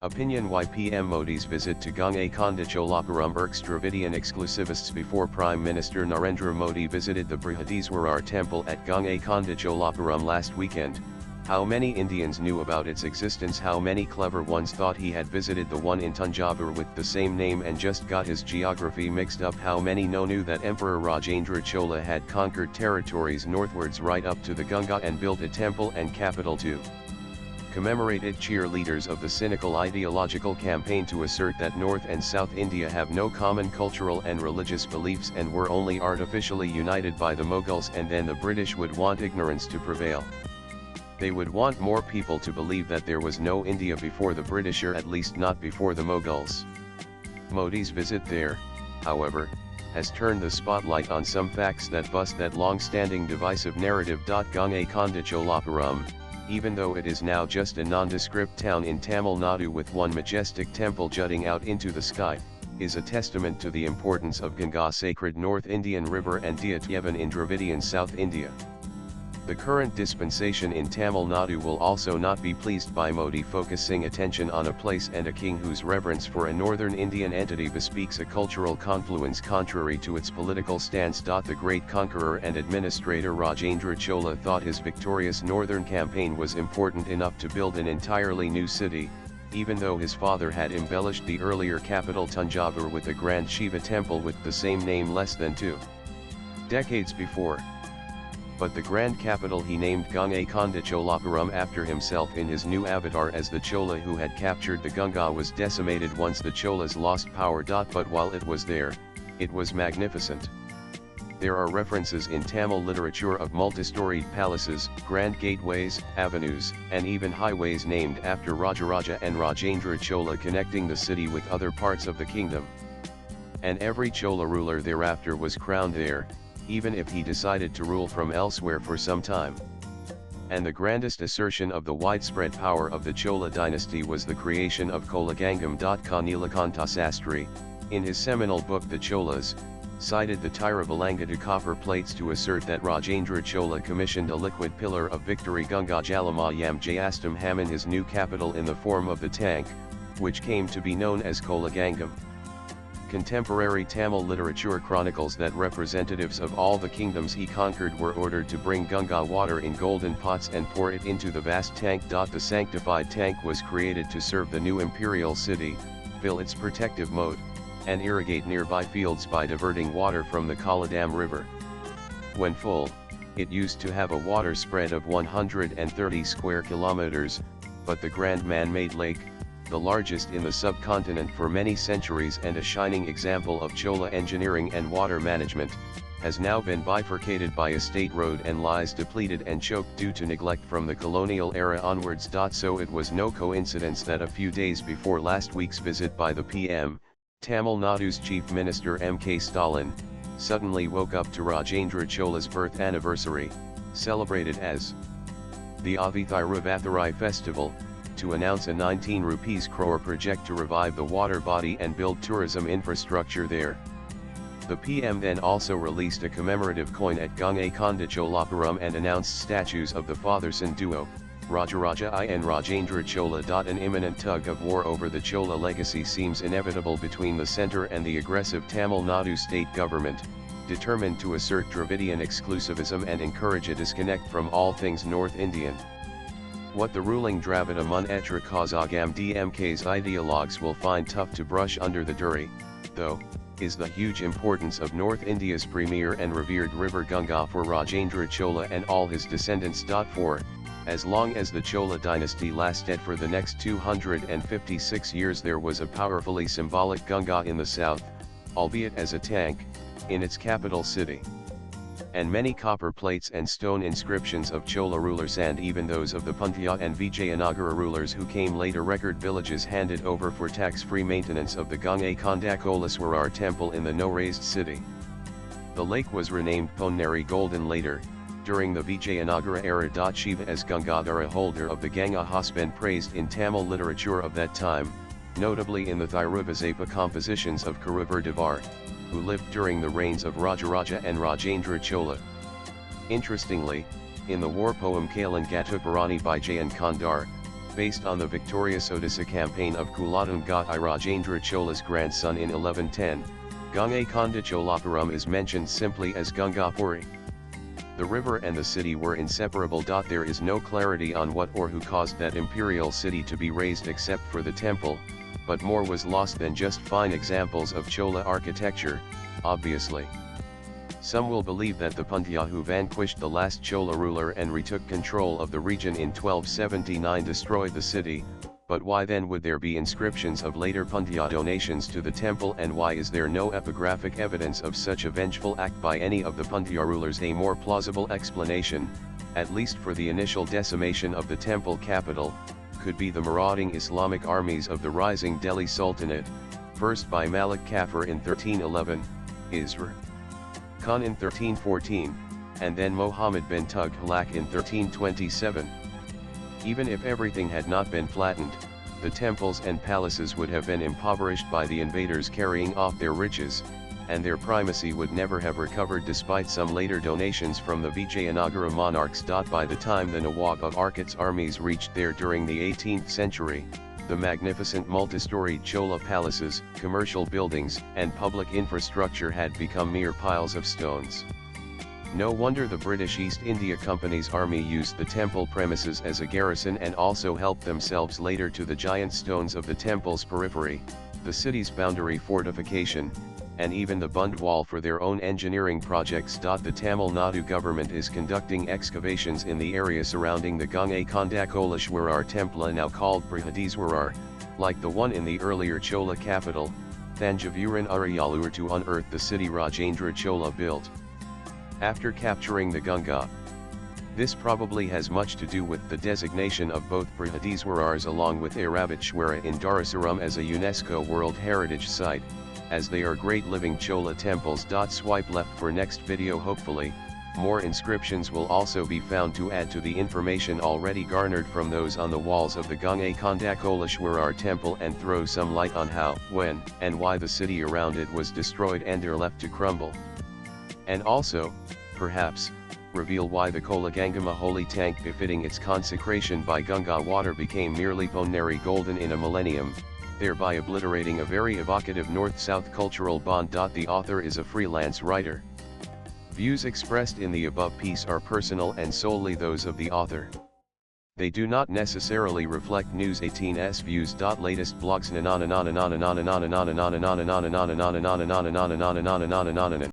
Opinion why PM Modi's visit to Gangaikonda Cholapuram irks Dravidian exclusivists. Before Prime Minister Narendra Modi visited the Brihadiswarar temple at Gangaikonda Cholapuram last weekend, how many Indians knew about its existence? How many clever ones thought he had visited the one in Tanjavur with the same name and just got his geography mixed up? How many knew that Emperor Rajendra Chola had conquered territories northwards right up to the Ganga and built a temple and capital to commemorate it? Cheerleaders of the cynical ideological campaign to assert that North and South India have no common cultural and religious beliefs and were only artificially united by the Mughals, and then the British would want ignorance to prevail. They would want more people to believe that there was no India before the British, or at least not before the Mughals. Modi's visit there, however, has turned the spotlight on some facts that bust that long-standing divisive narrative. Gangaikonda Cholapuram, even though it is now just a nondescript town in Tamil Nadu with one majestic temple jutting out into the sky, is a testament to the importance of Ganga, sacred North Indian river, and Diyatyavan in Dravidian South India. The current dispensation in Tamil Nadu will also not be pleased by Modi focusing attention on a place and a king whose reverence for a northern Indian entity bespeaks a cultural confluence contrary to its political stance. The great conqueror and administrator Rajendra Chola thought his victorious northern campaign was important enough to build an entirely new city, even though his father had embellished the earlier capital Tanjavur with a grand Shiva temple with the same name less than 2 decades before. But the grand capital he named Gangaikonda Cholapuram after himself in his new avatar as the Chola who had captured the Ganga was decimated once the Cholas lost power. But while it was there, it was magnificent. There are references in Tamil literature of multi-storied palaces, grand gateways, avenues, and even highways named after Rajaraja and Rajendra Chola connecting the city with other parts of the kingdom. And every Chola ruler thereafter was crowned there, even if he decided to rule from elsewhere for some time. And the grandest assertion of the widespread power of the Chola dynasty was the creation of Kolagangam. Kanilakanta Sastri, in his seminal book The Cholas, cited the Tiruvalangadu copper plates to assert that Rajendra Chola commissioned a liquid pillar of victory Ganga Jalamayam Jayastam Ham in his new capital in the form of the tank, which came to be known as Kolagangam. Contemporary Tamil literature chronicles that representatives of all the kingdoms he conquered were ordered to bring Ganga water in golden pots and pour it into the vast tank. The sanctified tank was created to serve the new imperial city, fill its protective moat, and irrigate nearby fields by diverting water from the Koladam river. When full, it used to have a water spread of 130 square kilometers, but the grand man-made lake, the largest in the subcontinent for many centuries and a shining example of Chola engineering and water management, has now been bifurcated by a state road and lies depleted and choked due to neglect from the colonial era onwards. So it was no coincidence that a few days before last week's visit by the PM, Tamil Nadu's Chief Minister M.K. Stalin suddenly woke up to Rajendra Chola's birth anniversary, celebrated as the Avithiruvatharai festival, to announce a 19 rupees crore project to revive the water body and build tourism infrastructure there. The PM then also released a commemorative coin at Gangaikonda Cholapuram and announced statues of the father-son duo, Rajaraja I and Rajendra Chola. An imminent tug of war over the Chola legacy seems inevitable between the centre and the aggressive Tamil Nadu state government, determined to assert Dravidian exclusivism and encourage a disconnect from all things North Indian. What the ruling Dravida Munnetra Kazhagam DMK's ideologues will find tough to brush under the durry, though, is the huge importance of North India's premier and revered river Ganga for Rajendra Chola and all his descendants. For, as long as the Chola dynasty lasted for the next 256 years, there was a powerfully symbolic Ganga in the south, albeit as a tank, in its capital city. And many copper plates and stone inscriptions of Chola rulers and even those of the Pandya and Vijayanagara rulers who came later record villages handed over for tax-free maintenance of the Gangaikonda Cholapuram temple in the no-raised city. The lake was renamed Ponneri Golden later, during the Vijayanagara era. Shiva as Gangadhara, holder of the Ganga, has been praised in Tamil literature of that time, notably in the Thiruvazapa compositions of Karuvar Devar, who lived during the reigns of Rajaraja and Rajendra Chola. Interestingly, in the war poem Kalangatuparani by Jayan Kandar, based on the victorious Odisha campaign of Kuladanga I Rajendra Chola's grandson in 1110, Gangaikonda Cholapuram is mentioned simply as Gangapuri. The river and the city were inseparable. There is no clarity on what or who caused that imperial city to be razed except for the temple, but more was lost than just fine examples of Chola architecture, obviously. Some will believe that the Pandya who vanquished the last Chola ruler and retook control of the region in 1279 destroyed the city, but why then would there be inscriptions of later Pandya donations to the temple, and why is there no epigraphic evidence of such a vengeful act by any of the Pandya rulers? A more plausible explanation, at least for the initial decimation of the temple capital, could be the marauding Islamic armies of the rising Delhi Sultanate, first by Malik Kafur in 1311, Isra Khan in 1314, and then Muhammad bin Tughlaq in 1327. Even if everything had not been flattened, the temples and palaces would have been impoverished by the invaders carrying off their riches, and their primacy would never have recovered despite some later donations from the Vijayanagara monarchs. By the time the Nawab of Irks armies reached there during the 18th century, the magnificent multi-storied Chola palaces, commercial buildings, and public infrastructure had become mere piles of stones. No wonder the British East India Company's army used the temple premises as a garrison and also helped themselves later to the giant stones of the temple's periphery, the city's boundary fortification, and even the Bund wall for their own engineering projects. The Tamil Nadu government is conducting excavations in the area surrounding the Gangaikonda Choleshwarar temple, now called Brihadiswarar, like the one in the earlier Chola capital, Thanjavur Ariyalur, to unearth the city Rajendra Chola built after capturing the Ganga. This probably has much to do with the designation of both Brihadiswarars along with Airavachwara in Darasaram as a UNESCO World Heritage Site, as they are great living Chola temples. Swipe left for next video. Hopefully, more inscriptions will also be found to add to the information already garnered from those on the walls of the Gangaikonda Choleshwarar temple and throw some light on how, when, and why the city around it was destroyed and are left to crumble. And also, perhaps, reveal why the Kolagangama holy tank befitting its consecration by Ganga water became merely Poneri golden in a millennium, thereby obliterating a very evocative North-South cultural bond. The author is a freelance writer. Views expressed in the above piece are personal and solely those of the author. They do not necessarily reflect News 18's views. Latest blogs.